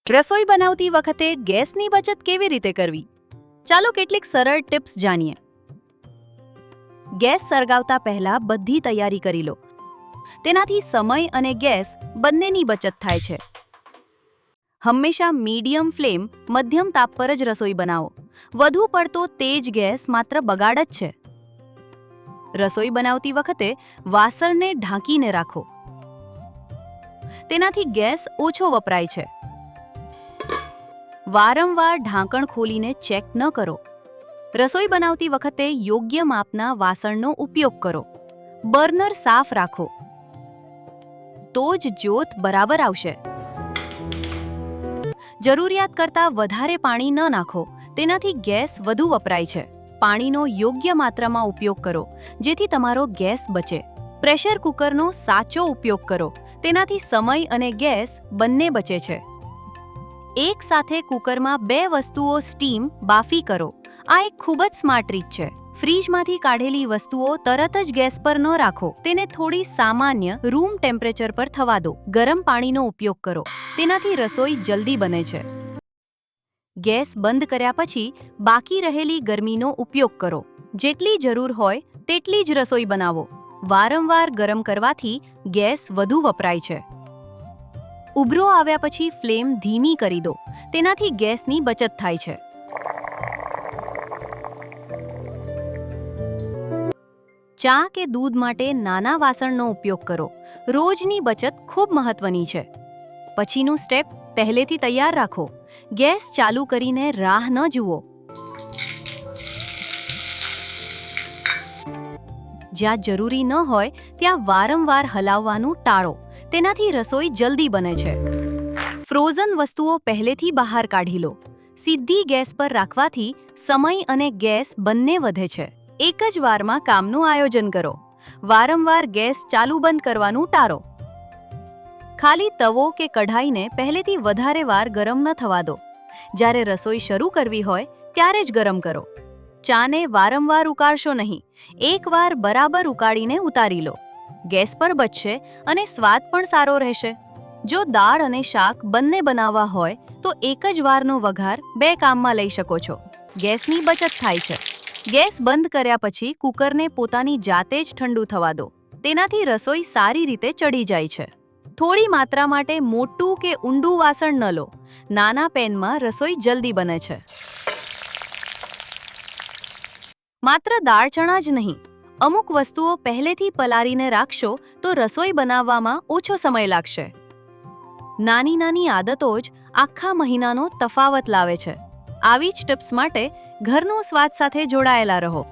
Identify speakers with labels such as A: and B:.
A: રસોઈ બનાવતી વખતે ગેસની બચત કેવી રીતે કરવી? ચાલો કેટલીક સરળ ટિપ્સ જાણીએ. ગેસ સળગાવતા પહેલા બધી તૈયારી કરી લો. તેનાથી સમય અને ગેસ બંનેની બચત થાય છે. હંમેશા મીડિયમ ફ્લેમ મધ્યમ તાપ પર જ રસોઈ બનાવો. વધુ પડતો તેજ ગેસ માત્ર બગાડ જ છે. રસોઈ બનાવતી વખતે વાસણને ઢાંકીને રાખો. તેનાથી ગેસ ઓછો વપરાય છે. વારંવાર ઢાંકણ ખોલીને ચેક ન કરો. રસોઈ બનાવતી વખતે યોગ્ય માપના વાસણનો ઉપયોગ કરો. બર્નર સાફ રાખો. તો જ જ્યોત બરાબર આવશે. જરૂરિયાત કરતાં વધારે પાણી ન નાખો. તેનાથી ગેસ વધુ વપરાય છે. પાણીનો યોગ્ય માત્રામાં ઉપયોગ કરો, જેથી તમારો ગેસ બચે. પ્રેશર કુકરનો સાચો ઉપયોગ કરો. તેનાથી સમય અને ગેસ બંને બચે છે. એક સાથે કુકરમાં બે વસ્તુઓ સ્ટીમ બાફી કરો. આ એક ખૂબ જ સ્માર્ટ રીત છે. ફ્રીજમાંથી કાઢેલી વસ્તુઓ તરત જ ગેસ પર ન રાખો. તેને થોડી સામાન્ય રૂમ ટેમ્પરેચર પર થવા દો. ગરમ પાણીનો ઉપયોગ કરો. તેનાથી રસોઈ જલ્દી બને છે. ગેસ બંધ કર્યા પછી બાકી રહેલી ગરમીનો ઉપયોગ કરો. જેટલી જરૂર હોય તેટલી જ રસોઈ બનાવો. વારંવાર ગરમ કરવાથી ગેસ વધુ વપરાય છે. ઉભરો આવ્યા પછી ફ્લેમ ધીમી કરી દો. તેનાથી ગેસની બચત થાય છે. ચા કે દૂધ માટે નાના વાસણનો ઉપયોગ કરો. રોજની બચત ખૂબ મહત્વની છે. પછીનું સ્ટેપ પહેલેથી તૈયાર રાખો. ગેસ ચાલુ કરીને રાહ ન જુઓ. જ્યાં જરૂરી ન હોય ત્યાં વારંવાર હલાવવાનું ટાળો. તેનાથી રસોઈ જલ્દી બને છે. ફ્રોઝન વસ્તુઓ પહેલેથી બહાર કાઢી લો. સીધી ગેસ પર રાખવાથી સમય અને ગેસ બંને વધે છે. એક જ વારમાં કામનું આયોજન કરો. વારંવાર ગેસ ચાલુ બંધ કરવાનું ટાળો. ખાલી તવો કે કઢાઈને પહેલેથી વધારે વાર ગરમ ન થવા દો. જ્યારે રસોઈ શરૂ કરવી હોય ત્યારે જ ગરમ કરો. ચાને વારંવાર ઉકાળશો નહીં. એકવાર બરાબર ઉકાળીને ઉતારી લો. ગેસ પર બચશે અને સ્વાદ પણ સારો રહેશે. જો દાળ અને શાક બંને બનાવવા હોય તો એક જ વારનો વઘાર બે કામમાં લઈ શકો છો. ગેસની બચત થાય છે. ગેસ બંધ કર્યા પછી કુકરને પોતાની જાતે જ ઠંડુ થવા દો. તેનાથી રસોઈ સારી રીતે ચડી જાય છે. થોડી માત્રા માટે મોટું કે ઊંડું વાસણ ન લો. નાના પેનમાં રસોઈ જલ્દી બને છે. માત્ર દાળ ચણા જ નહીં, અમુક વસ્તુઓ પહેલેથી પલાળીને રાખશો તો રસોઈ બનાવવામાં ઓછો સમય લાગશે. નાની નાની આદતો જ આખા મહિનાનો તફાવત લાવે છે. આવી જ ટિપ્સ માટે ઘરનો સ્વાદ સાથે જોડાયેલા રહો.